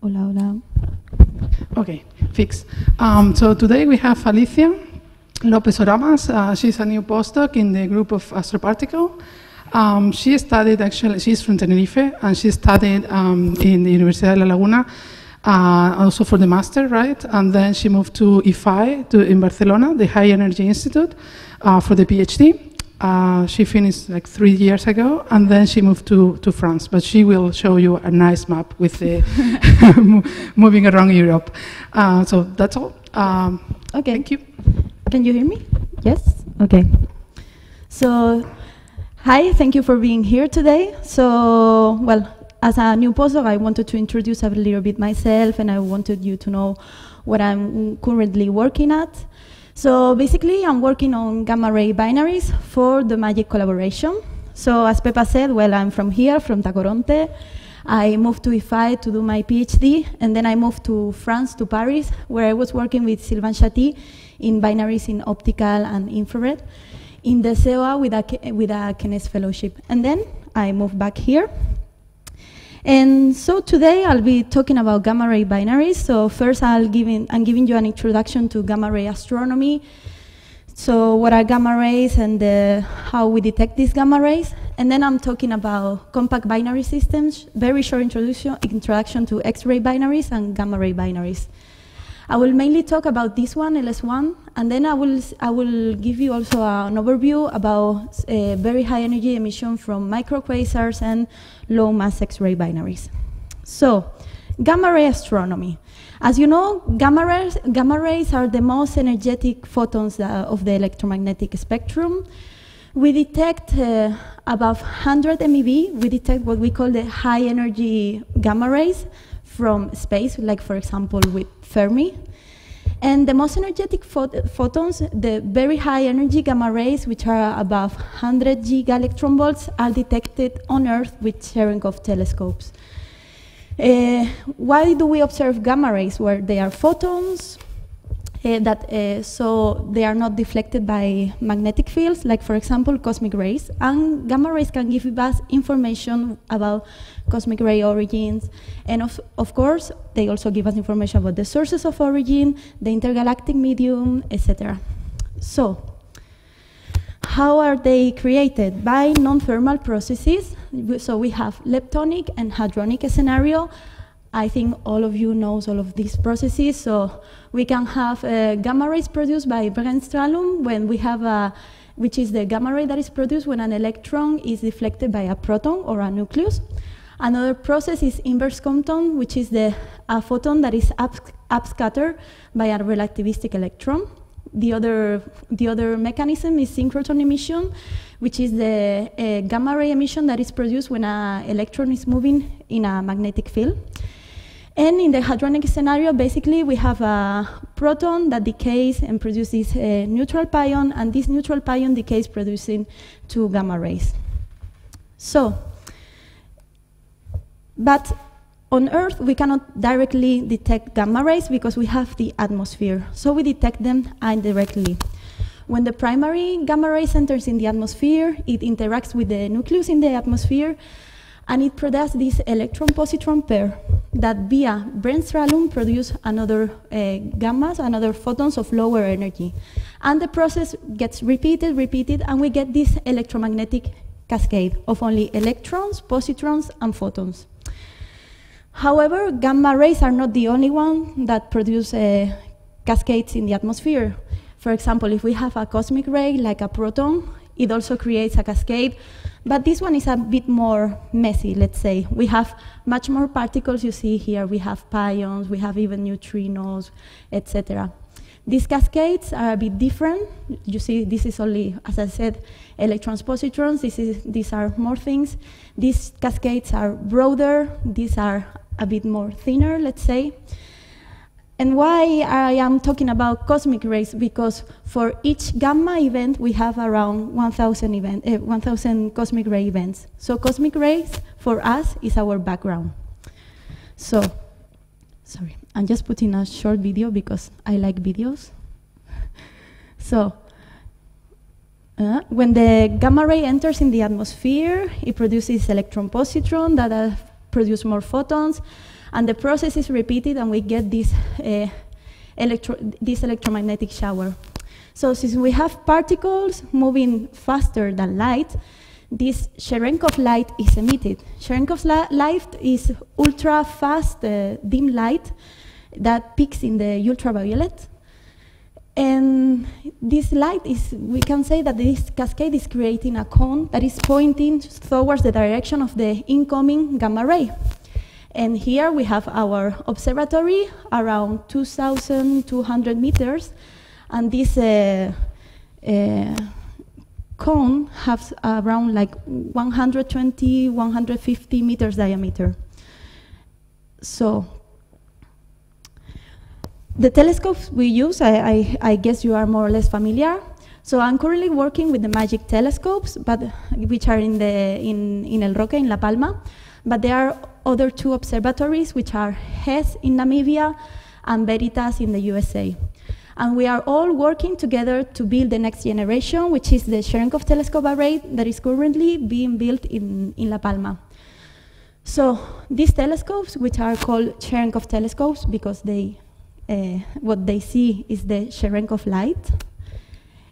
Hola, hola. Okay, fix. So today we have Alicia López Oramas. She's a new postdoc in the group of astroparticle. She studied, actually, she's from Tenerife, and she studied in the Universidad de La Laguna, also for the master, right? And then she moved to IFAE in Barcelona, the High Energy Institute, for the PhD. She finished like 3 years ago, and then she moved to France. But she will show you a nice map with the moving around Europe. So that's all. Okay. Thank you. Can you hear me? Yes? Okay. So, hi, thank you for being here today. So, well, as a new postdoc, I wanted to introduce a little bit myself, and I wanted you to know what I'm currently working at. So basically, I'm working on gamma ray binaries for the MAGIC collaboration. So as Pepa said, well, I'm from here, from Tacoronte. I moved to IFAE to do my PhD, and then I moved to France, to Paris, where I was working with Sylvain Chaty in binaries in optical and infrared, in the CEOA with a Kenneth Fellowship. And then I moved back here. And so today I'll be talking about gamma ray binaries. So first I'm giving you an introduction to gamma ray astronomy. So what are gamma rays and how we detect these gamma rays. And then I'm talking about compact binary systems, very short introduction to X-ray binaries and gamma ray binaries. I will mainly talk about this one, LS1, and then I will give you also an overview about very high energy emission from microquasars and low mass X-ray binaries. So, gamma ray astronomy. As you know, gamma rays are the most energetic photons of the electromagnetic spectrum. We detect above 100 MeV, we detect what we call the high energy gamma rays from space, like for example with Fermi. And the most energetic photons, the very high energy gamma rays, which are above 100 giga-electron volts, are detected on Earth with Cherenkov telescopes. Why do we observe gamma rays? Where they are photons, so they are not deflected by magnetic fields, like for example cosmic rays. And gamma rays can give us information about cosmic ray origins, and of course they also give us information about the sources of origin, the intergalactic medium, etc. So how are they created? By non-thermal processes. So we have leptonic and hadronic scenario. I think all of you knows all of these processes. So we can have gamma rays produced by Brennstrahlung when we have which is the gamma ray that is produced when an electron is deflected by a proton or a nucleus. Another process is inverse Compton, which is a photon that is upscattered by a relativistic electron. The other mechanism is synchrotron emission, which is the gamma ray emission that is produced when an electron is moving in a magnetic field. And in the hadronic scenario, basically, we have a proton that decays and produces a neutral pion, and this neutral pion decays producing 2 gamma rays. So, but on Earth, we cannot directly detect gamma rays because we have the atmosphere, so we detect them indirectly. When the primary gamma ray enters in the atmosphere, it interacts with the nucleus in the atmosphere, and it produces this electron-positron pair that via Brennstrahlung produce another gammas, another photons of lower energy. And the process gets repeated, and we get this electromagnetic cascade of only electrons, positrons, and photons. However, gamma rays are not the only one that produce cascades in the atmosphere. For example, if we have a cosmic ray like a proton, it also creates a cascade, but this one is a bit more messy, let's say. We have much more particles. You see here we have pions, we have even neutrinos, etc. These cascades are a bit different. You see, this is only, as I said, electrons, positrons. These are more things. These cascades are broader. These are a bit more thinner, let's say. And why I am talking about cosmic rays? Because for each gamma event, we have around 1,000 cosmic ray events. So cosmic rays, for us, is our background. So, sorry, I'm just putting a short video because I like videos. So, when the gamma ray enters in the atmosphere, it produces electron-positron that produce more photons, and the process is repeated, and we get this electromagnetic shower. So since we have particles moving faster than light, this Cherenkov light is emitted. Cherenkov light is ultra-fast dim light that peaks in the ultraviolet. And this light is, we can say that this cascade is creating a cone that is pointing towards the direction of the incoming gamma ray. And here we have our observatory around 2,200 meters, and this cone has around like 120, 150 meters diameter. So the telescopes we use, I guess you are more or less familiar. So I'm currently working with the MAGIC telescopes, but which are in El Roque in La Palma. But there are other two observatories, which are HES in Namibia and Veritas in the USA. And we are all working together to build the next generation, which is the Cherenkov Telescope array that is currently being built in La Palma. So these telescopes, which are called Cherenkov telescopes because what they see is the Cherenkov light.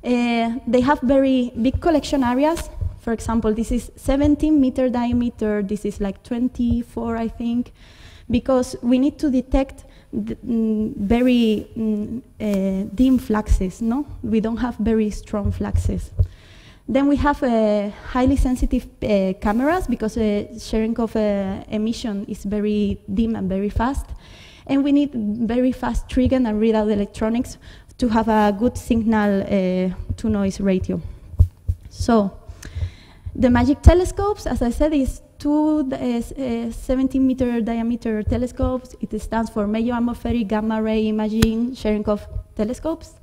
They have very big collection areas. For example, this is 17-meter diameter. This is like 24, I think, because we need to detect very dim fluxes. No, we don't have very strong fluxes. Then we have highly sensitive cameras because Cherenkov emission is very dim and very fast. And we need very fast trigger and readout electronics to have a good signal to noise ratio. So the MAGIC telescopes, as I said, is two 17-meter diameter telescopes. It stands for Major Atmospheric Gamma Ray Imaging Cherenkov Telescopes.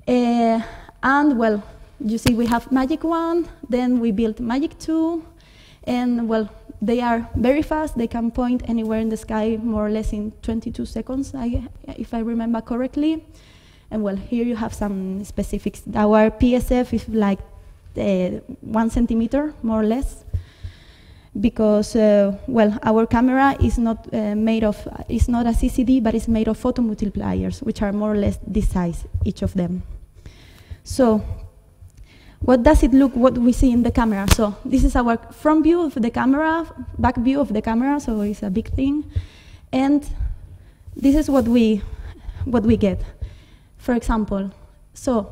And well, you see we have MAGIC 1, then we built MAGIC 2, and well, they are very fast. They can point anywhere in the sky more or less in 22 seconds, if I remember correctly. And well, here you have some specifics. Our PSF is like 1 centimeter, more or less, because, well, our camera is not it's not a CCD, but it's made of photomultipliers, which are more or less this size, each of them. So what does it look, what we see in the camera? So this is our front view of the camera, back view of the camera, so it's a big thing. And this is what we get. For example, so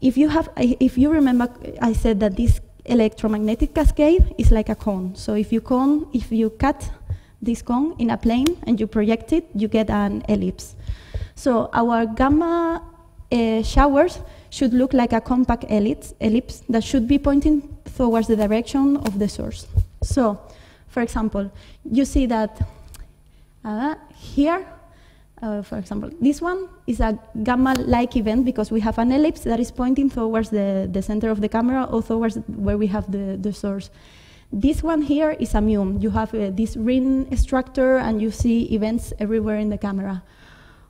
if you remember, I said that this electromagnetic cascade is like a cone. So if you cut this cone in a plane and you project it, you get an ellipse. So our gamma showers should look like a compact ellipse that should be pointing towards the direction of the source. So, for example, you see that here, for example, this one is a gamma-like event because we have an ellipse that is pointing towards the center of the camera or towards where we have the source. This one here is a mu. You have this ring structure and you see events everywhere in the camera.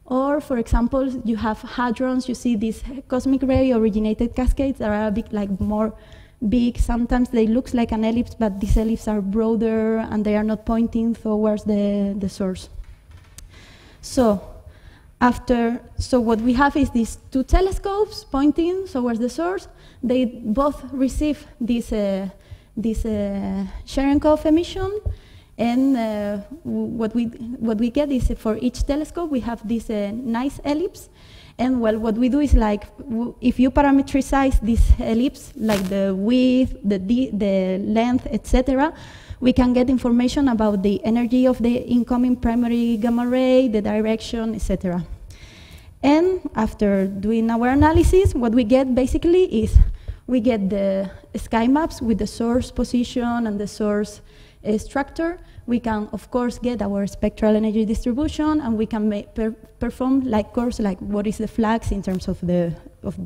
Or, for example, you have hadrons. You see these cosmic ray-originated cascades that are a bit like more big. Sometimes they look like an ellipse, but these ellipses are broader and they are not pointing towards the source. So what we have is these two telescopes pointing towards the source. They both receive this Cherenkov emission. And what we get is for each telescope we have this nice ellipse, and well, what we do is like if you parametrize this ellipse, like the width, the length, etc., we can get information about the energy of the incoming primary gamma ray, the direction, etc. And after doing our analysis, what we get basically is we get the sky maps with the source position and the source structure. We can, of course, get our spectral energy distribution, and we can perform like course, like what is the flux in terms of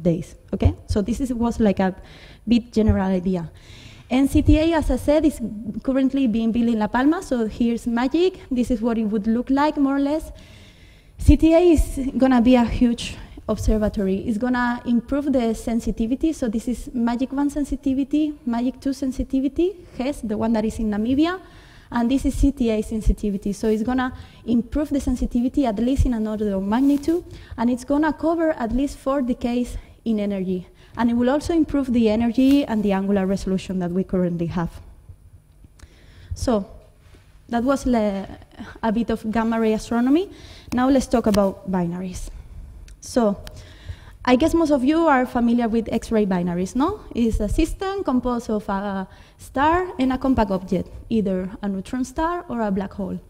days. Okay, so this was like a bit general idea. And CTA, as I said, is currently being built in La Palma. So here's MAGIC. This is what it would look like, more or less. CTA is gonna be a huge observatory. It's gonna improve the sensitivity. So this is MAGIC 1 sensitivity, MAGIC 2 sensitivity, HES, the one that is in Namibia, and this is CTA sensitivity. So it's going to improve the sensitivity at least in an order of magnitude, and it's going to cover at least 4 decays in energy. And it will also improve the energy and the angular resolution that we currently have. So that was a bit of gamma ray astronomy. Now let's talk about binaries. So I guess most of you are familiar with X-ray binaries, no? It's a system composed of a star and a compact object, either a neutron star or a black hole.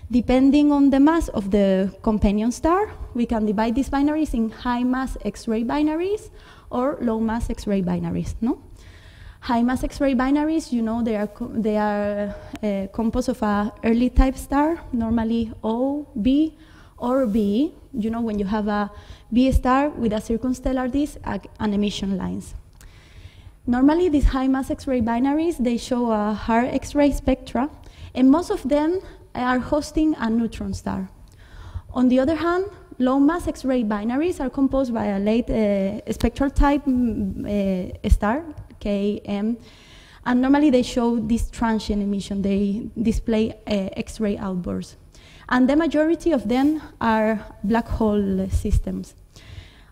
Depending on the mass of the companion star, we can divide these binaries in high mass X-ray binaries or low mass X-ray binaries, no? High mass X-ray binaries, you know, they are composed of a early type star, normally O, B, or B. You know, when you have a B star with a circumstellar disk and emission lines. Normally, these high mass X-ray binaries, they show a hard X-ray spectra, and most of them are hosting a neutron star. On the other hand, low mass X-ray binaries are composed by a late spectral type star, K, M, and normally they show this transient emission. They display X-ray outbursts. And the majority of them are black hole systems.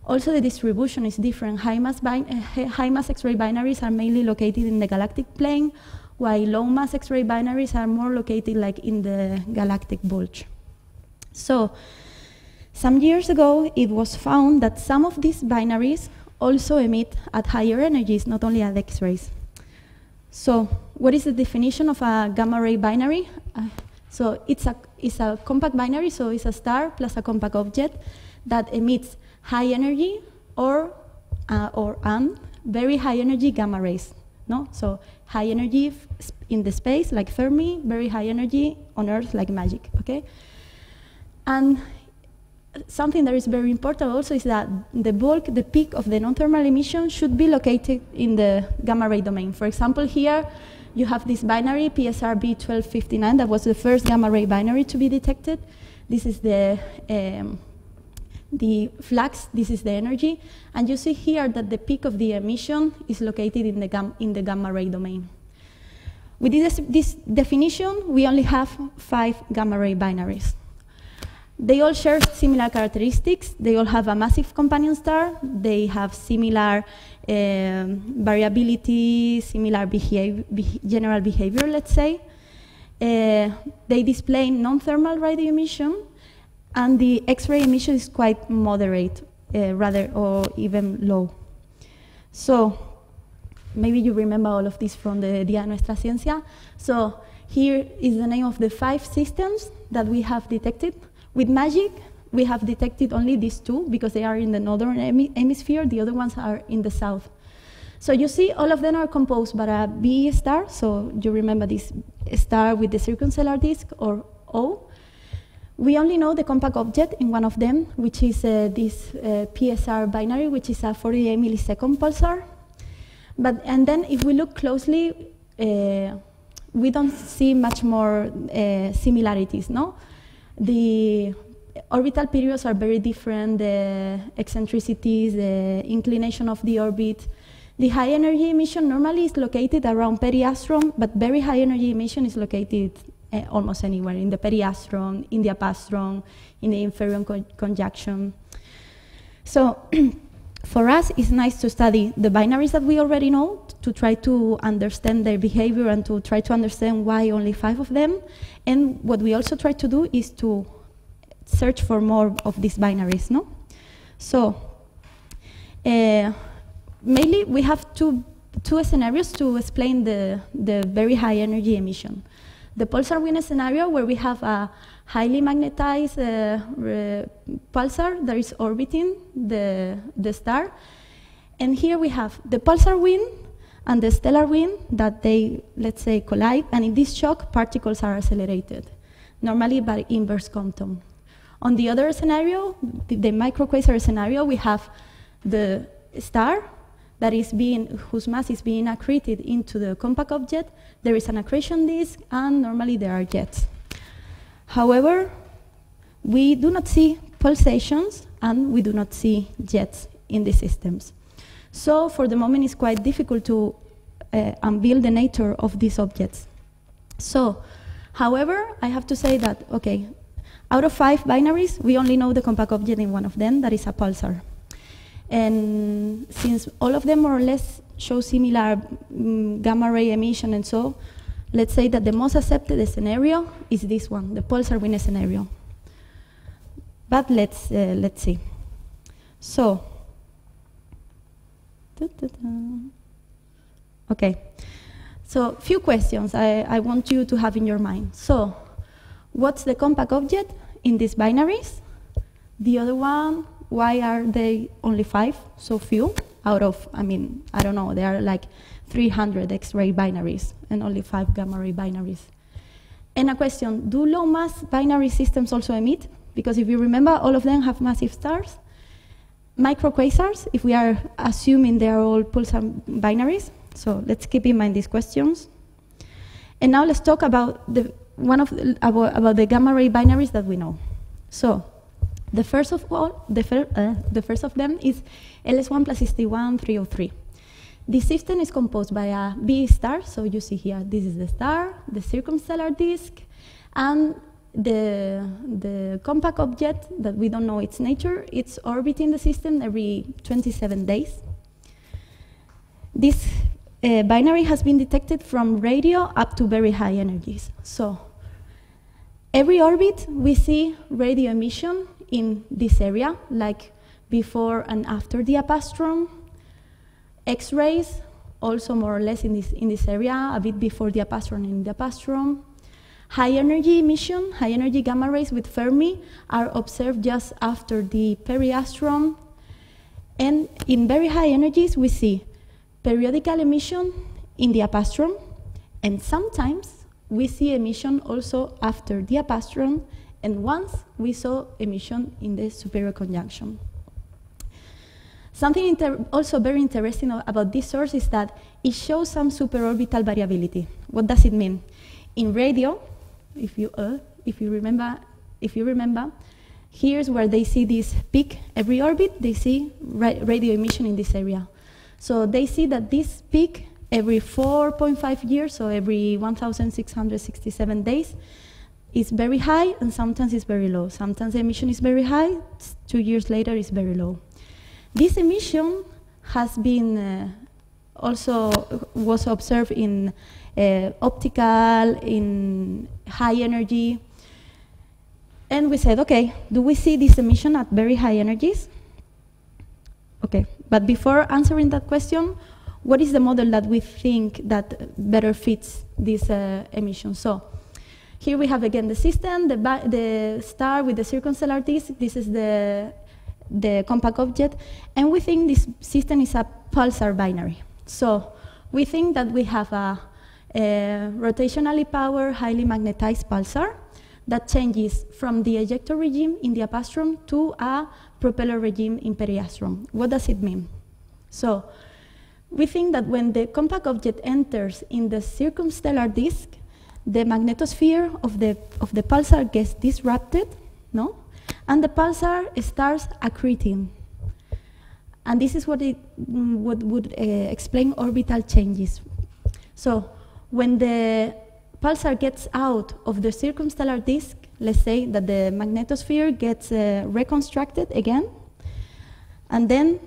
Also, the distribution is different. High mass X-ray binaries are mainly located in the galactic plane, while low mass X-ray binaries are more located like in the galactic bulge. So, some years ago, it was found that some of these binaries also emit at higher energies, not only at X-rays. So, what is the definition of a gamma ray binary? So it's a compact binary, so it's a star plus a compact object that emits high energy or very high energy gamma rays. No? So high energy in the space, like Fermi, very high energy on Earth, like MAGIC. Okay? And something that is very important also is that the peak of the non-thermal emission should be located in the gamma ray domain. For example, here you have this binary, PSR B1259, that was the first gamma ray binary to be detected. This is the flux, this is the energy, and you see here that the peak of the emission is located in the gamma ray domain. With this definition, we only have 5 gamma ray binaries. They all share similar characteristics. They all have a massive companion star. They have similar variability, similar general behavior, let's say. They display non-thermal radio emission, and the X-ray emission is quite moderate, rather, or even low. So maybe you remember all of this from the Día de Nuestra Ciencia. So here is the name of the 5 systems that we have detected. With MAGIC, we have detected only these 2 because they are in the northern hemisphere. The other ones are in the south. So you see, all of them are composed by a B star. So you remember this star with the circumstellar disk, or O. We only know the compact object in one of them, which is this PSR binary, which is a 48 millisecond pulsar. And then if we look closely, we don't see much more similarities, no? The orbital periods are very different, the eccentricities, the inclination of the orbit. The high energy emission normally is located around periastron, but very high energy emission is located almost anywhere, in the periastron, in the apastron, in the inferior conjunction. So for us, it's nice to study the binaries that we already know, to try to understand their behavior and to try to understand why only 5 of them. And what we also try to do is to search for more of these binaries, no? So mainly we have two scenarios to explain the very high energy emission. The pulsar wind scenario, where we have a highly magnetized pulsar that is orbiting the star. And here we have the pulsar wind and the stellar wind that they, let's say, collide, and in this shock, particles are accelerated, normally by inverse Compton. On the other scenario, the microquasar scenario, we have the star that is whose mass is being accreted into the compact object. There is an accretion disk, and normally there are jets. However, we do not see pulsations, and we do not see jets in the systems. So for the moment, it's quite difficult to unveil the nature of these objects. So However, I have to say that, okay, out of 5 binaries, we only know the compact object in one of them, that is a pulsar. And since all of them more or less show similar gamma ray emission and so, let's say that the most accepted scenario is this one, the pulsar winner scenario. But let's see. So, okay. So, few questions I want you to have in your mind. So, what's the compact object in these binaries? The other one, why are they only 5, so few? Out of, I mean, I don't know, there are like 300 X-ray binaries and only 5 gamma-ray binaries. And a question, do low-mass binary systems also emit? Because if you remember, all of them have massive stars. Microquasars, if we are assuming they are all pulsar binaries. So let's keep in mind these questions. And now let's talk about about the gamma-ray binaries that we know. So, the first of them is LS1 plus ST1 303. This system is composed by a B star, so you see here, this is the star, the circumstellar disk, and the compact object that we don't know its nature. It's orbiting the system every 27 days. This binary has been detected from radio up to very high energies. So, every orbit we see radio emission in this area, like before and after the apastron. X-rays, also more or less in this area, a bit before the apastron and in the apastron. High energy emission, high energy gamma rays with Fermi are observed just after the periastron. And in very high energies, we see periodical emission in the apastron, and sometimes we see emission also after the apastron, and once we saw emission in the superior conjunction. Something also very interesting about this source is that it shows some superorbital variability. What does it mean? In radio, if you remember, here's where they see this peak every orbit. They see radio emission in this area. So they see that this peak every 4.5 years, so every 1,667 days, is very high, and sometimes it's very low. Sometimes the emission is very high, 2 years later it's very low. This emission has been was observed in optical, in high energy, and we said, okay, do we see this emission at very high energies? Okay, but before answering that question, what is the model that we think that better fits this emission? So, here we have again the system, the star with the circumstellar disk. This is the compact object, and we think this system is a pulsar binary. So we think that we have a rotationally powered, highly magnetized pulsar that changes from the ejector regime in the apastron to a propeller regime in periastron. What does it mean? So we think that when the compact object enters in the circumstellar disk, the magnetosphere of the pulsar gets disrupted, no? And the pulsar starts accreting. And this is what would explain orbital changes. So when the pulsar gets out of the circumstellar disk, let's say that the magnetosphere gets reconstructed again, and then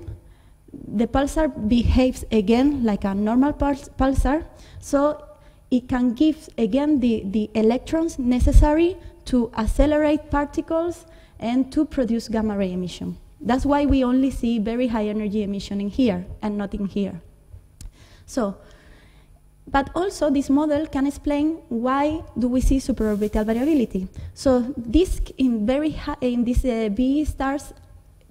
the pulsar behaves again like a normal pulsar, so it can give again the electrons necessary to accelerate particles and to produce gamma ray emission. That's why we only see very high energy emission in here and not in here. So, but also this model can explain why do we see superorbital variability. So disk in these B stars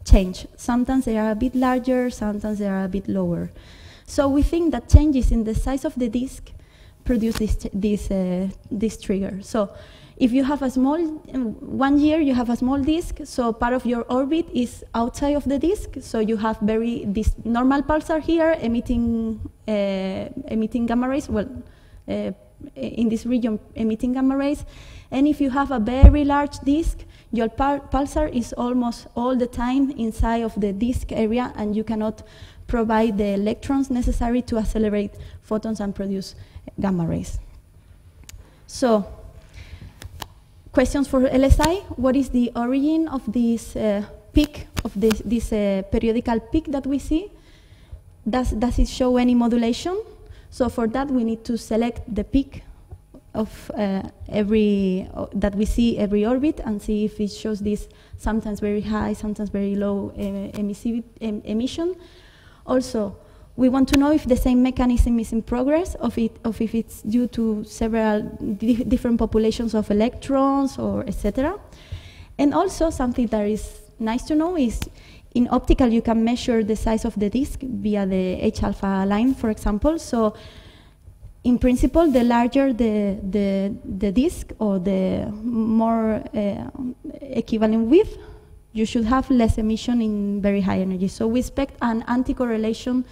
change. Sometimes they are a bit larger, sometimes they are a bit lower. So we think that changes in the size of the disk produce this trigger. So if you have a small, 1 year you have a small disk, so part of your orbit is outside of the disk, so you have this normal pulsar here emitting gamma rays, well, in this region emitting gamma rays, and if you have a very large disk, your pulsar is almost all the time inside of the disk area, and you cannot provide the electrons necessary to accelerate photons and produce gamma rays. So, questions for LSI. What is the origin of this peak, of this periodical peak that we see? Does it show any modulation? So for that, we need to select the peak of that we see every orbit and see if it shows this sometimes very high, sometimes very low emission. Also, we want to know if the same mechanism is in progress, of if it's due to several different populations of electrons, or etc. And also, something that is nice to know is, in optical, you can measure the size of the disk via the H-alpha line, for example. So, in principle, the larger the disk, or the more equivalent width, you should have less emission in very high energy. So we expect an anti-correlation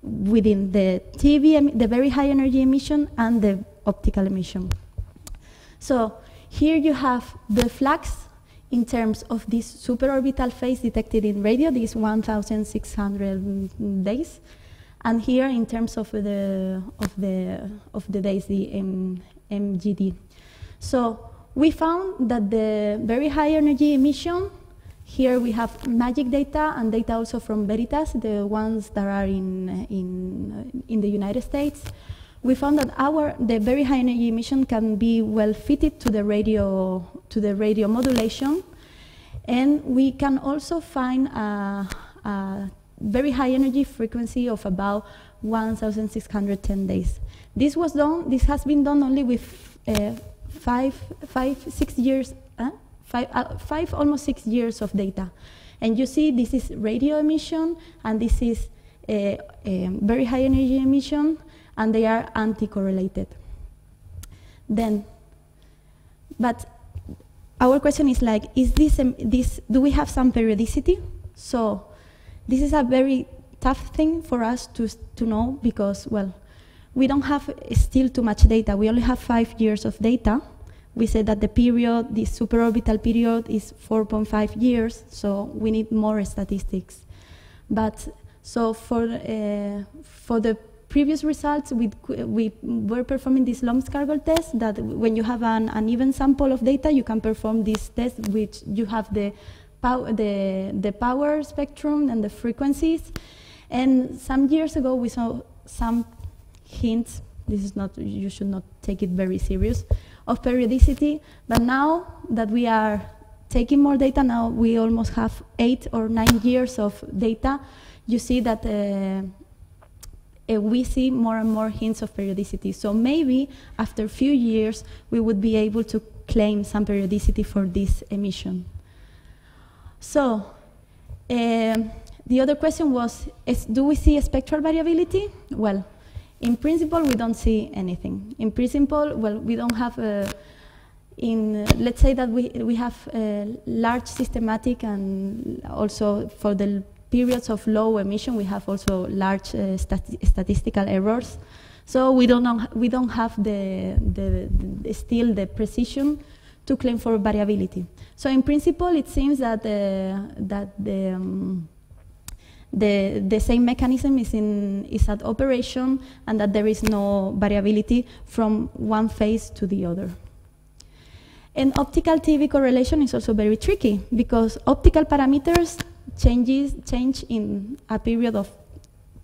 within the TV, the very high energy emission, and the optical emission. So here you have the flux in terms of this superorbital phase detected in radio, these 1,600 days, and here in terms of the days, the MGD. So we found that the very high energy emission, here we have MAGIC data and data also from Veritas, the ones that are in the United States. We found that the very high energy emission can be well fitted to the radio modulation, and we can also find a very high energy frequency of about 1,610 days. This has been done only with almost 6 years of data. And you see this is radio emission, and this is very high energy emission, and they are anti-correlated. But our question is like, do we have some periodicity? So this is a very tough thing for us to know, because, well, we don't have still too much data. We only have 5 years of data. We said that the period, the superorbital period, is 4.5 years, so we need more statistics. But so for the previous results, we were performing this Lomskargol test, that when you have an even sample of data, you can perform this test, which you have the power spectrum and the frequencies. And some years ago, we saw some hints. This is not, you should not take it very serious, of periodicity. But now that we are taking more data, now we almost have 8 or 9 years of data, you see that we see more and more hints of periodicity. So maybe after a few years, we would be able to claim some periodicity for this emission. So the other question was, do we see a spectral variability? Well, in principle, we don't see anything. In principle, well, we don't have let's say that we have large systematic, and also for the periods of low emission, we have also large statistical errors. So we don't have still the precision to claim for variability. So in principle, it seems that the same mechanism is at operation, and that there is no variability from one phase to the other. And optical TV correlation is also very tricky, because optical parameters change in a period of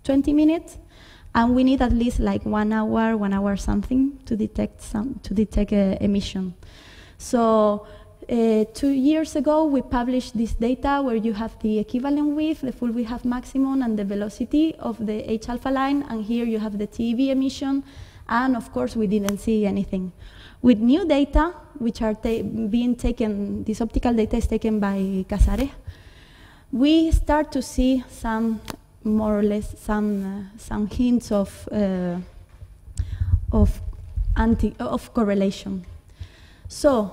20 minutes, and we need at least like 1 hour something to detect emission. So 2 years ago, we published this data where you have the equivalent width, the full width half maximum, and the velocity of the H-alpha line, and here you have the TeV emission, and of course we didn't see anything. With new data, which are being taken, this optical data is taken by Casares, we start to see some, more or less, some hints of correlation. So,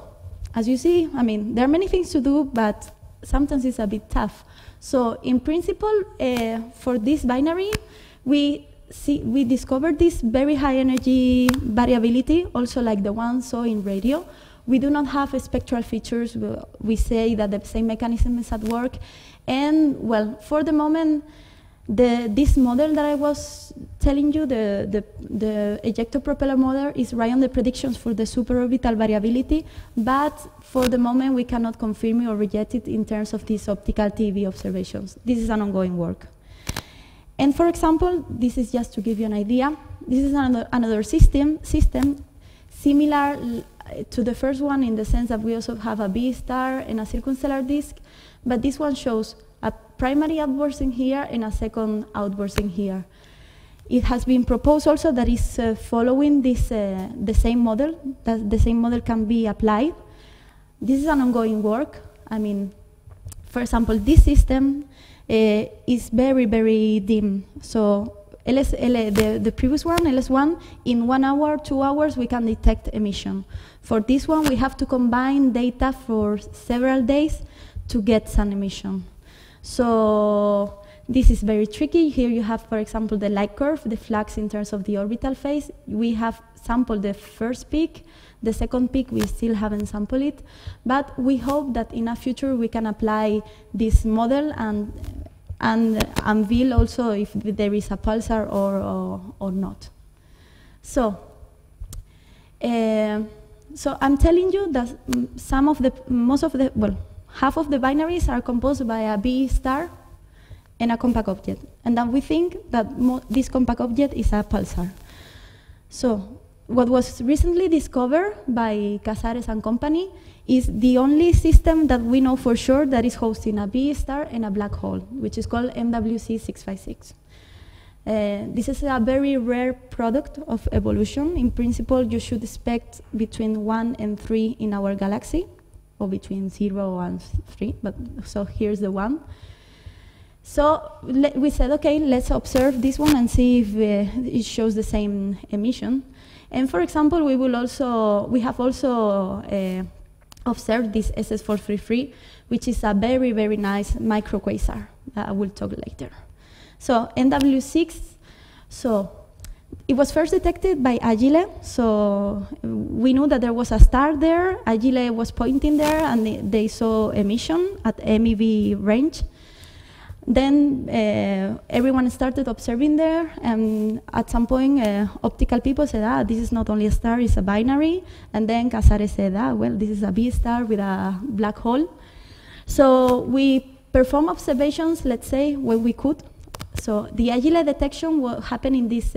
as you see, I mean, there are many things to do, but sometimes it's a bit tough. So, in principle, for this binary, we discovered this very high energy variability, also like the one saw in radio. We do not have spectral features. We say that the same mechanism is at work. And, well, for the moment, This model that I was telling you, the ejector propeller model, is right on the predictions for the superorbital variability, but for the moment we cannot confirm it or reject it in terms of these optical TV observations. This is an ongoing work. And for example, this is just to give you an idea. This is another system similar to the first one in the sense that we also have a B star and a circumstellar disk, but this one shows a primary outbursting here and a second outbursting here. It has been proposed also that is following this the same model, that the same model can be applied. This is an ongoing work. I mean, for example, this system is very, very dim. So the previous one, LS1, in 1 hour, 2 hours, we can detect emission. For this one, we have to combine data for several days to get sun emission. So this is very tricky. Here you have, for example, the light curve, the flux in terms of the orbital phase. We have sampled the first peak. The second peak, we still haven't sampled it. But we hope that in a future we can apply this model and unveil also if there is a pulsar or not. So, so I'm telling you that half of the binaries are composed by a B star and a compact object. And then we think that this compact object is a pulsar. So what was recently discovered by Casares and company is the only system that we know for sure that is hosting a B star and a black hole, which is called MWC656. This is a very rare product of evolution. In principle, you should expect between 1 and 3 in our galaxy, or between 0 and 3, but so here's the one. So we said, okay, let's observe this one and see if it shows the same emission. And for example, we have also observed this SS433, which is a very, very nice microquasar that I will talk later. So NW6, so it was first detected by Agile. So we knew that there was a star there. Agile was pointing there, and they saw emission at MeV range. Then everyone started observing there, and at some point, optical people said, this is not only a star, it's a binary. And then Casares said, well, this is a B star with a black hole. So we performed observations, let's say, when we could. So the Agile detection happened in this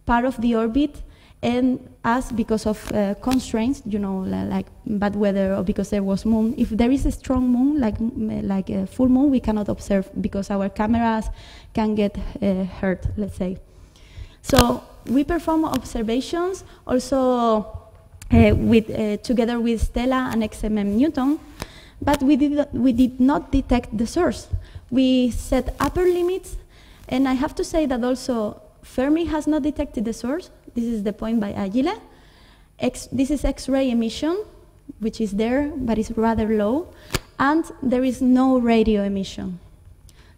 part of the orbit, and as because of constraints, you know, like bad weather or because there was moon. If there is a strong moon, like a full moon, we cannot observe because our cameras can get hurt, let's say. So we perform observations also together with Stella and XMM Newton, but we did not detect the source. We set upper limits, and I have to say that also Fermi has not detected the source. This is the point by Agile. This is X-ray emission, which is there, but it's rather low. And there is no radio emission.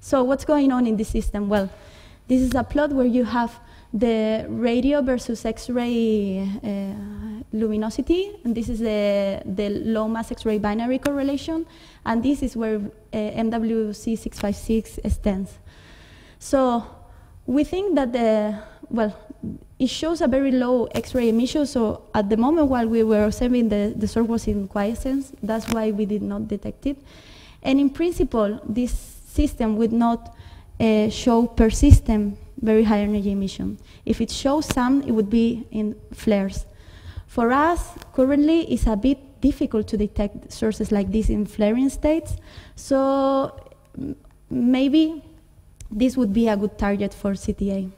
So what's going on in this system? Well, this is a plot where you have the radio versus X-ray luminosity. And this is the low mass X-ray binary correlation. And this is where MWC656 stands. So we think that it shows a very low X-ray emission, so at the moment while we were observing, the source was in quiescence. That's why we did not detect it. And in principle, this system would not show per system very high energy emission. If it shows some, it would be in flares. For us, currently, it's a bit difficult to detect sources like this in flaring states, so maybe this would be a good target for CTA.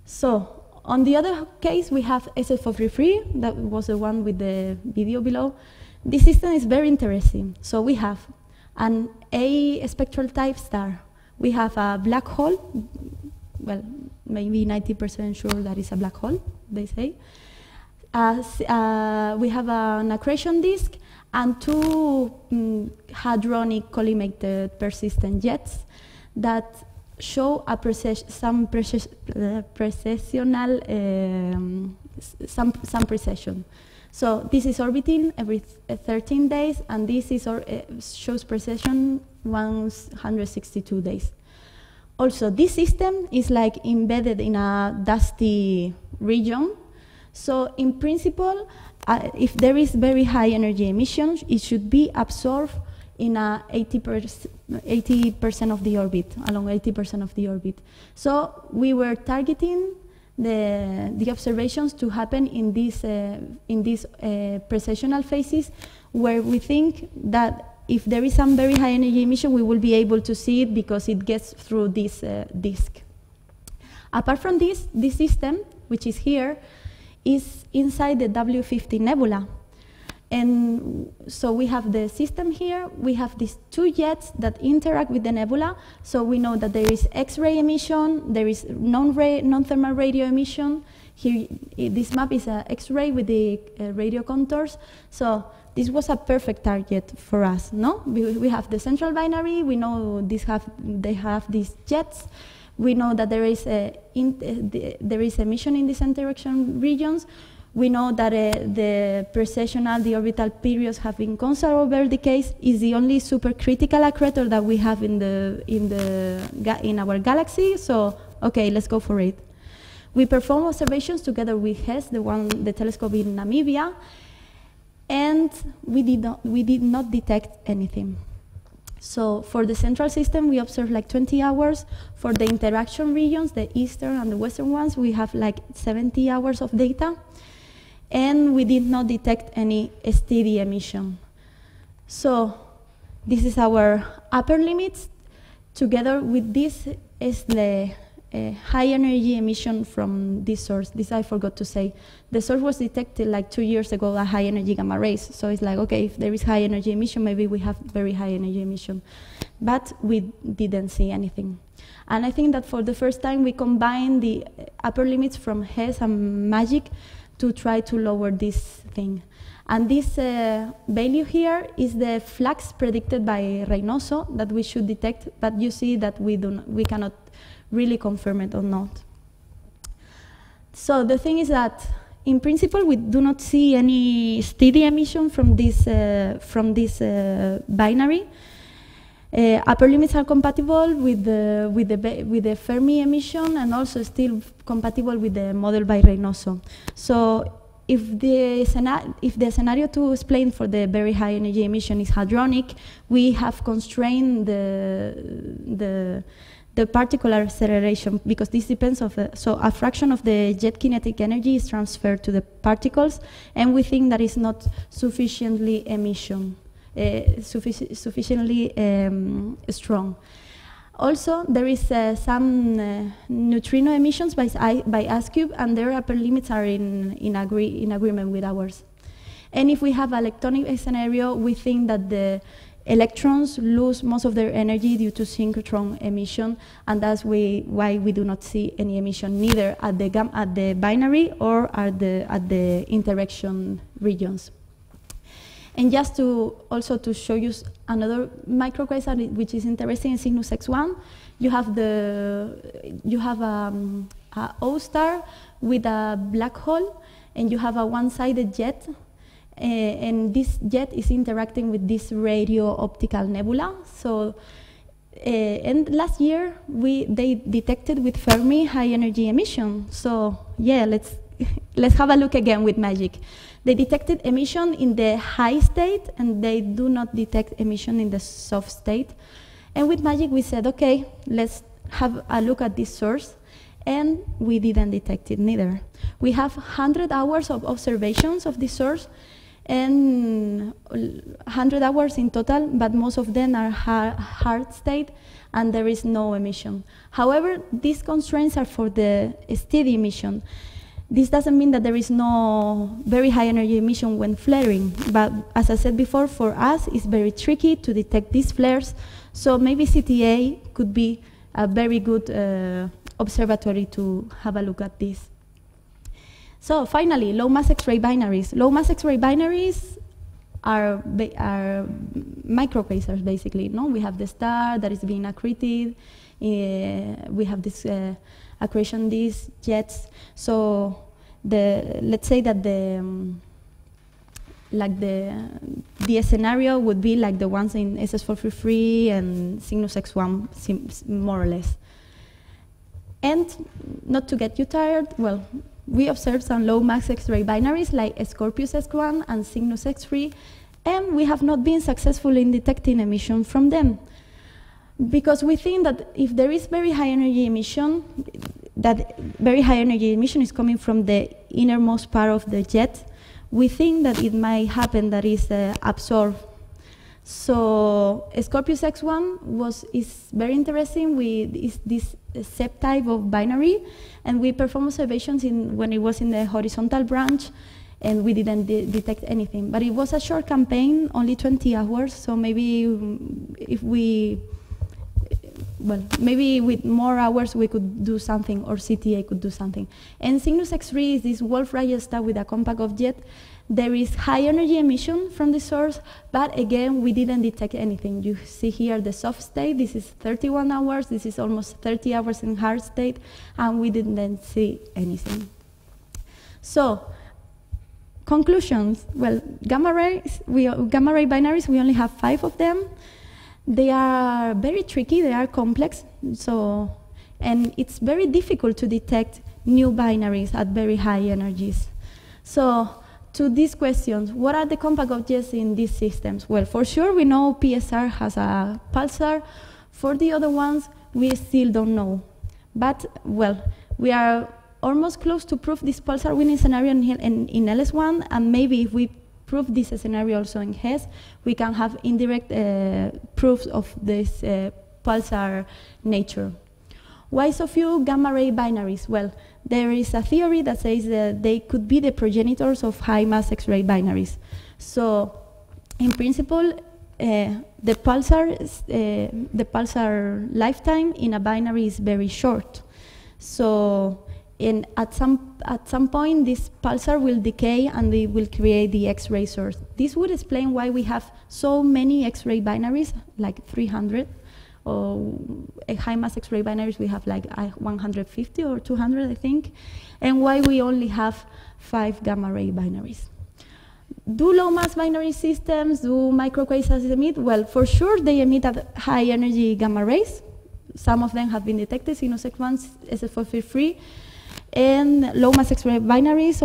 So, on the other case, we have SS433, that was the one with the video below. This system is very interesting. So we have an A spectral type star. We have a black hole, well, maybe 90% sure that it's a black hole, they say. We have an accretion disk and two hadronic collimated persistent jets that show a some precession. So this is orbiting every 13 days, and this is shows precession 162 days. Also, this system is like embedded in a dusty region. So in principle, if there is very high energy emission, it should be absorbed in a 80% of the orbit, along 80% of the orbit. So we were targeting the observations to happen in these precessional phases, where we think that if there is some very high energy emission, we will be able to see it because it gets through this disk. Apart from this system, which is here, is inside the W50 nebula. And so we have the system here. We have these two jets that interact with the nebula. So we know that there is X-ray emission, there is non-thermal radio emission. Here, this map is an X-ray with the radio contours. So this was a perfect target for us, no? We have the central binary. We know they have these jets. We know that there is emission in these interaction regions. We know that the precessional, the orbital periods have been constant over the case. Is the only supercritical accretor that we have in our galaxy. So okay, let's go for it. We perform observations together with HESS, the telescope in Namibia, and we did not detect anything. So for the central system, we observed like 20 hours. For the interaction regions, the eastern and the western ones, we have like 70 hours of data. And we did not detect any steady emission. So this is our upper limits. Together with this is the high energy emission from this source. This I forgot to say. The source was detected like 2 years ago at high energy gamma rays. So it's like, okay, if there is high energy emission, maybe we have very high energy emission. But we didn't see anything. And I think that for the first time, we combined the upper limits from HESS and MAGIC to try to lower this thing. And this value here is the flux predicted by Reynoso that we should detect, but you see that we cannot really confirm it or not. So the thing is that, in principle, we do not see any steady emission from this binary. Upper limits are compatible with the Fermi emission and also still compatible with the model by Reynoso. So if the scenario to explain for the very high energy emission is hadronic, we have constrained the particle acceleration, because this depends on so a fraction of the jet kinetic energy is transferred to the particles, and we think that is not sufficiently sufficiently strong. Also, there is some neutrino emissions by IceCube, and their upper limits are in agreement with ours. And if we have an electronic scenario, we think that the electrons lose most of their energy due to synchrotron emission, and that's why we do not see any emission neither at the binary or at the interaction regions. And just to show you another microquasar which is interesting in Cygnus X1, you have a O star with a black hole, and you have a one-sided jet, and this jet is interacting with this radio optical nebula. So, and last year they detected with Fermi high energy emission. So yeah, let's have a look again with MAGIC. They detected emission in the high state, and they do not detect emission in the soft state. And with MAGIC, we said, okay, let's have a look at this source, and we didn't detect it neither. We have 100 hours of observations of this source, and 100 hours in total, but most of them are hard state, and there is no emission. However, these constraints are for the steady emission. This doesn't mean that there is no very high energy emission when flaring, but as I said before, for us it's very tricky to detect these flares, so maybe CTA could be a very good observatory to have a look at this. So finally, low mass X-ray binaries. Low mass X-ray binaries are microquasars basically. No, we have the star that is being accreted. We have this accretion disk jets. So let's say that the scenario would be like the ones in SS433 and Cygnus X1, more or less. And not to get you tired, well, we observed some low mass X-ray binaries like Scorpius X1 and Cygnus X3, and we have not been successful in detecting emission from them. Because we think that if there is very high energy emission, that very high energy emission is coming from the innermost part of the jet, we think that it might happen that is absorbed. So Scorpius X1 is very interesting with this SEP type of binary, and we performed observations when it was in the horizontal branch, and we didn't detect anything. But it was a short campaign, only 20 hours, so maybe if we, well, maybe with more hours we could do something, or CTA could do something. And Cygnus X3 is this Wolf-Rayet star with a compact object. There is high energy emission from the source, but again, we didn't detect anything. You see here the soft state, this is 31 hours, this is almost 30 hours in hard state, and we didn't see anything. So, conclusions, well, gamma ray binaries, we only have 5 of them. They are very tricky, they are complex, and it's very difficult to detect new binaries at very high energies. So, to these questions, what are the compact objects in these systems? Well, for sure we know PSR has a pulsar. For the other ones, we still don't know. But, well, we are almost close to prove this pulsar winning scenario in LS1, and maybe if we prove this scenario also in HES, we can have indirect proofs of this pulsar nature. Why so few gamma ray binaries? Well, there is a theory that says that they could be the progenitors of high mass X-ray binaries. So, in principle, the pulsar lifetime in a binary is very short. So, at some point, this pulsar will decay and they will create the X-ray source. This would explain why we have so many X-ray binaries, like 300. Or high mass X-ray binaries, we have like 150 or 200, I think, and why we only have 5 gamma ray binaries. Do low mass binary systems, do microquasars emit? Well, for sure they emit at high energy gamma rays. Some of them have been detected, Cygnus X1, SF453, and low mass X-ray binaries,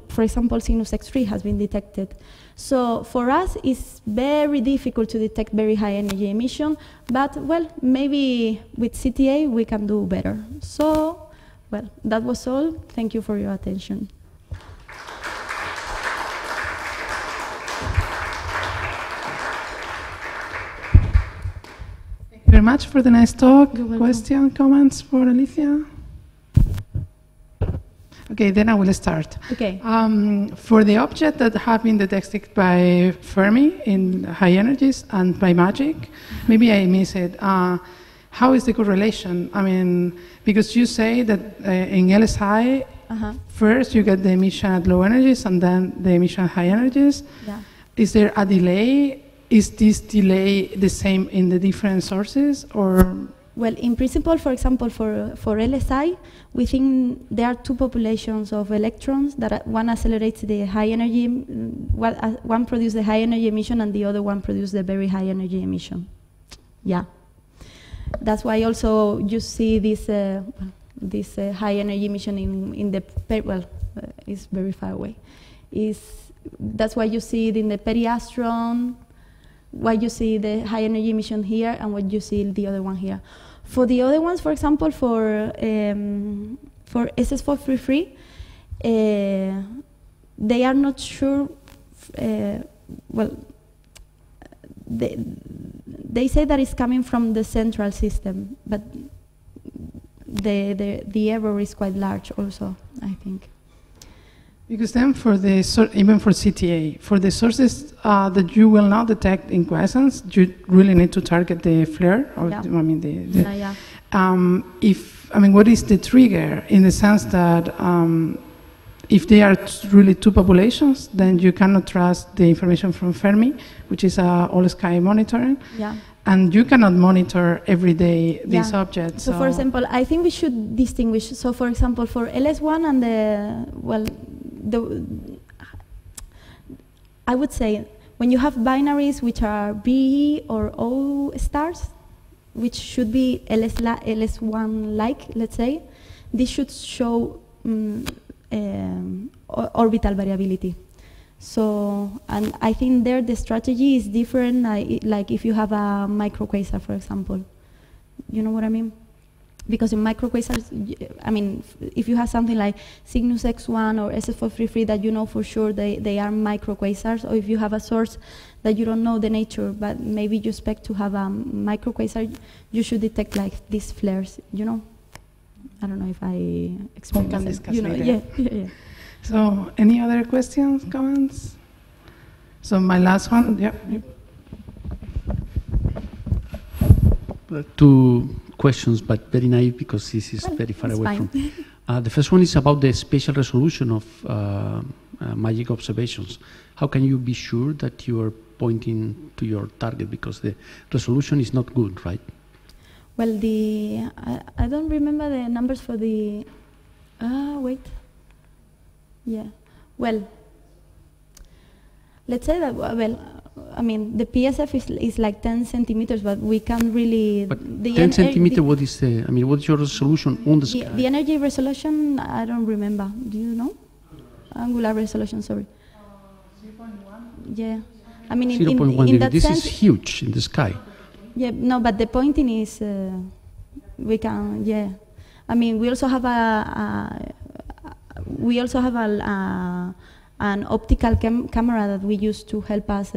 for example, Cygnus X3 has been detected. So for us, it's very difficult to detect very high energy emission, but well, maybe with CTA we can do better. So, well, that was all. Thank you for your attention. Thank you very much for the nice talk. Question, comments for Alicia? Okay, then I will start. Okay. For the object that have been detected by Fermi in high energies and by MAGIC, maybe I miss it. How is the correlation? I mean, because you say that in LSI, first you get the emission at low energies and then the emission at high energies. Yeah. Is there a delay? Is this delay the same in the different sources, or? Well, in principle, for example, for LSI, we think there are 2 populations of electrons that one accelerates the high energy, one produces the high energy emission and the other one produces the very high energy emission. Yeah. That's why also you see this high energy emission in the, it's very far away. That's why you see it in the periastron, why you see the high energy emission here and what you see the other one here. For the other ones, for example, for SS433, they are not sure. Well, they say that it's coming from the central system, but the error is quite large also, I think. Because then for even for CTA, for the sources that you will not detect in quiescence, you really need to target the flare, or yeah. I mean what is the trigger, in the sense that if they are really 2 populations, then you cannot trust the information from Fermi, which is all sky monitoring. Yeah. And you cannot monitor every day these objects. So for example, I think we should distinguish. So for example, for LS1 and I would say when you have binaries which are B or O stars, which should be LS1-like, let's say, this should show orbital variability. So, and I think there the strategy is different, like if you have a microquasar, for example. You know what I mean? Because in microquasars, I mean, if you have something like Cygnus X1 or SF433 that you know for sure they are microquasars, or if you have a source that you don't know the nature, but maybe you expect to have a microquasar, you should detect like these flares, you know? I don't know if I explained We can myself. discuss You know, later. yeah. So, any other questions, comments? So, my last one, yeah. Two questions, but very naive because this is very far it's away fine. from. The first one is about the spatial resolution of magic observations. How can you be sure that you are pointing to your target, because the resolution is not good, right? Well, I don't remember the numbers for the. Wait. Yeah. Well, let's say that. Well, I mean, the PSF is like 10 centimeters, but we can't really. But 10 centimeters. What is the? I mean, what is your resolution on the sky? The energy resolution, I don't remember. Do you know? Angular resolution. Sorry. 0.1. Yeah. I mean, 0.1. in that This sense, is huge in the sky. Yeah, no, but the pointing is we can. Yeah, I mean, we also have an optical camera that we use to help us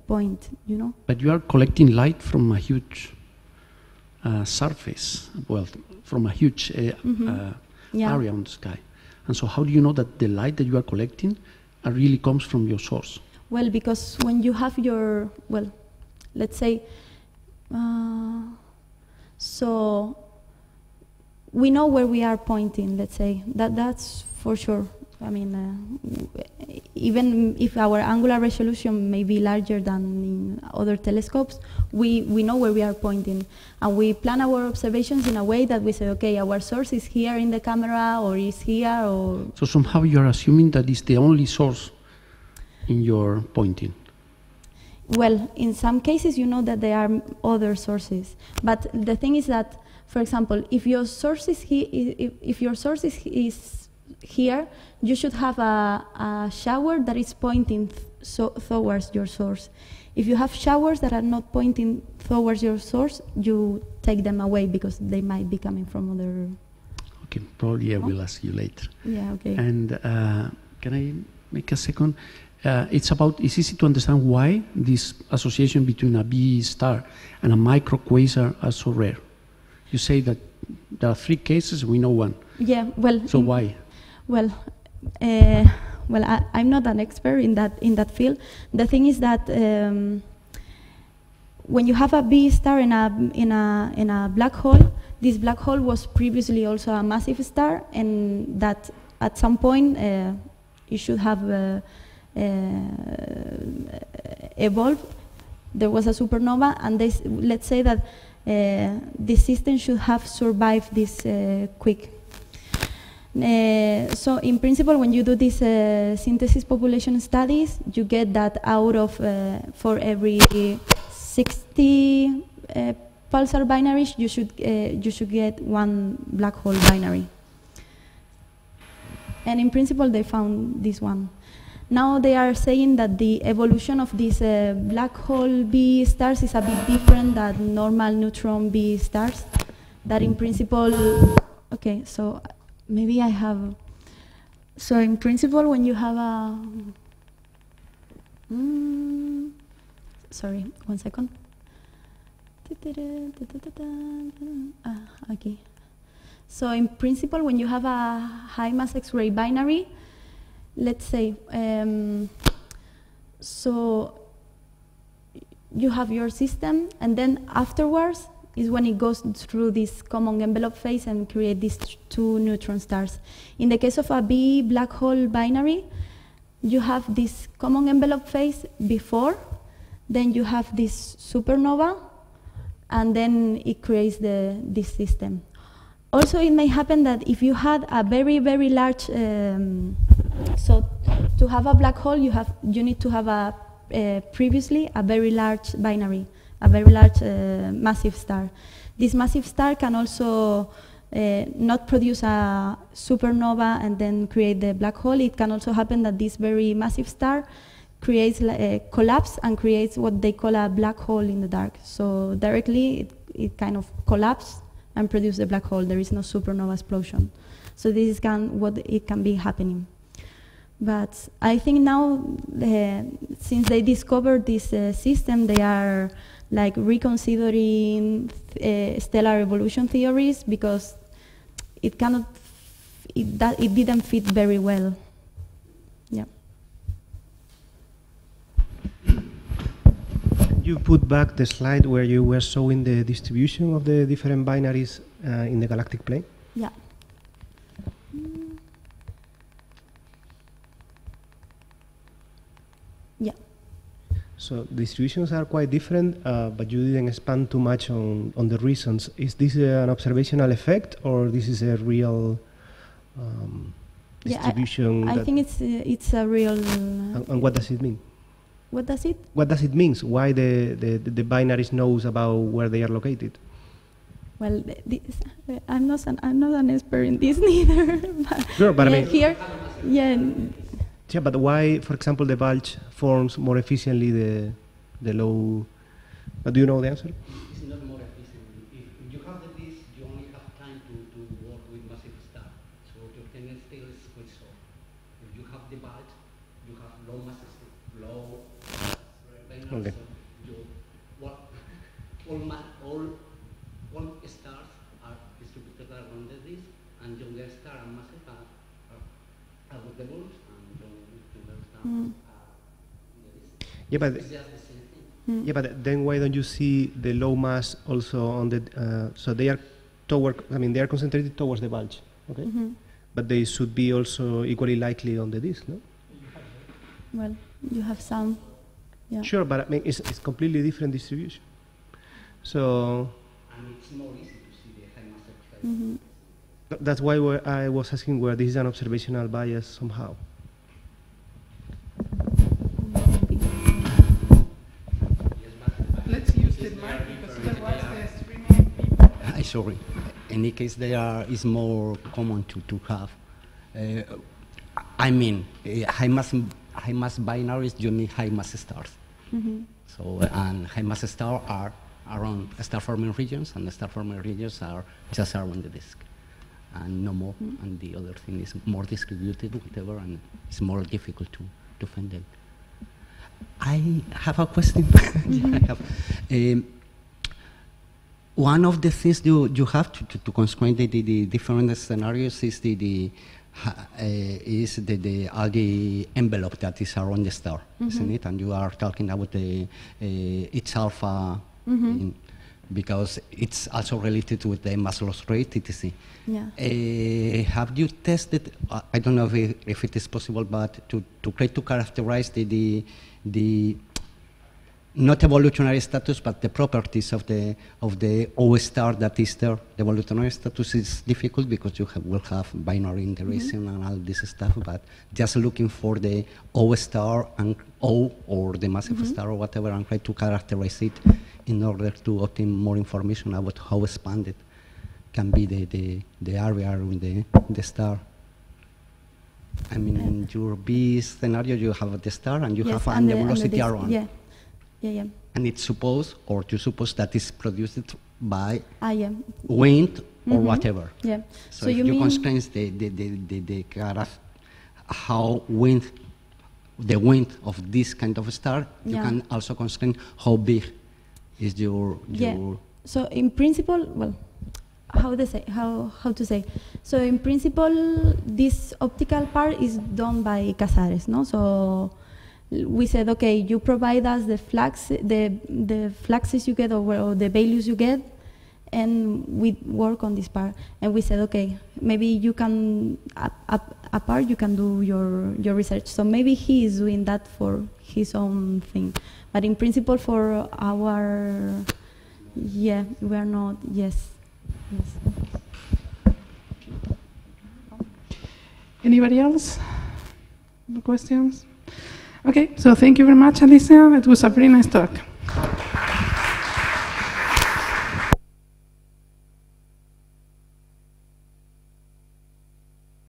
point. You know. But you are collecting light from a huge surface. Well, from a huge area on the sky. And so, how do you know that the light that you are collecting really comes from your source? Well, because when you have your let's say, so we know where we are pointing, let's say, that's for sure. I mean, even if our angular resolution may be larger than in other telescopes, we know where we are pointing. And we plan our observations in a way that we say, okay, our source is here in the camera, or is here, or... So somehow you are assuming that it's the only source in your pointing. Well, in some cases, you know that there are other sources. But the thing is that, for example, if your source is here, you should have a shower that is pointing towards your source. If you have showers that are not pointing towards your source, you take them away because they might be coming from other... Okay, probably I will ask you later. Yeah, okay. And can I make a second? It's easy to understand why this association between a B star and a microquasar are so rare. You say that there are 3 cases, we know one. Yeah, well... So why? Well, I'm not an expert in that field. The thing is that when you have a B star in a black hole, this black hole was previously also a massive star, and that at some point it should have evolved. There was a supernova, and let's say that the system should have survived this quick. So in principle, when you do these synthesis population studies, you get that out of for every 60 pulsar binaries, you should get 1 black hole binary. And in principle, they found this one. Now they are saying that the evolution of these black hole B stars is a bit different than normal neutron B stars. That in principle, okay, so maybe I have, so in principle when you have a, sorry, 1 second. Okay. So in principle when you have a high mass X-ray binary, let's say, so you have your system, and then afterwards is when it goes through this common envelope phase and create these 2 neutron stars. In the case of a B black hole binary, you have this common envelope phase before, then you have this supernova, and then it creates this system. Also, it may happen that if you had a very, very large, so to have a black hole, you need to have previously a very large binary. a very large massive star. This massive star can also not produce a supernova and then create the black hole. It can also happen that this very massive star creates a collapse and creates what they call a black hole in the dark. So directly it kind of collapses and produces a black hole. There is no supernova explosion. So this is what it can be happening. But I think now, since they discovered this system, they are like reconsidering stellar evolution theories because it didn't fit very well. Yeah. You put back the slide where you were showing the distribution of the different binaries in the galactic plane? Yeah. Yeah. So distributions are quite different, but you didn't expand too much on the reasons. Is this an observational effect, or this is a real distribution? I think it's a real. And what does it mean? What does it? What does it mean? Why the binaries knows about where they are located? Well, I'm not an expert in this neither. Sure, but I mean here, yeah. Yeah, but why, for example, the bulge forms more efficiently the low? Do you know the answer? It's not more efficient. If you have the disk, you only have time to work with massive star. So your tendency still is quite short. If you have the bulge, you have low massive low. Okay. So all stars are distributed around the disk, and younger star and massive are with the bulge. Yeah, but yeah, but then why don't you see the low mass also on the? So they are toward. I mean, they are concentrated towards the bulge. Okay, but they should be also equally likely on the disk, no? Well, you have some. Yeah. Sure, but I mean, it's completely different distribution. So. And it's more easy to see the high mass effect. That's why I was asking where this is an observational bias somehow. Let's use the mic because otherwise the streaming people. Sorry. In any case, is more common to have. I mean, high mass binaries, you need high mass stars. So, and high mass stars are around star forming regions, and the star forming regions are just around the disk, and no more. And the other thing is more distributed, whatever, and it's more difficult to find them. I have a question. One of the things you have to constrain the different scenarios is all the envelope that is around the star, isn't it? And you are talking about its alpha, because it's also related with the mass loss rate, etc. Yeah. Have you tested? I don't know if it is possible, but to try to characterize the not evolutionary status, but the properties of the O star that is there. The evolutionary status is difficult because you will have binary integration and all this stuff, but just looking for the O star and O or the massive star or whatever and try to characterize it in order to obtain more information about how expanded can be the area around the star. I mean, in your B scenario, you have the star and you have the velocity around. Yeah. Yeah. And it's supposed, or you suppose that is produced by wind or whatever. Yeah. So if you constrain the how the wind of this kind of star, you can also constrain how big is your. So in principle, well, how to say? So in principle, this optical part is done by Casares, no? So we said, okay, you provide us the fluxes you get or the values you get, and we work on this part. And we said, okay, maybe you can apart you can do your research. So maybe he is doing that for his own thing, but in principle for our, we are not. Yes. Anybody else? No questions? Okay, so thank you very much, Alicia. It was a very nice talk.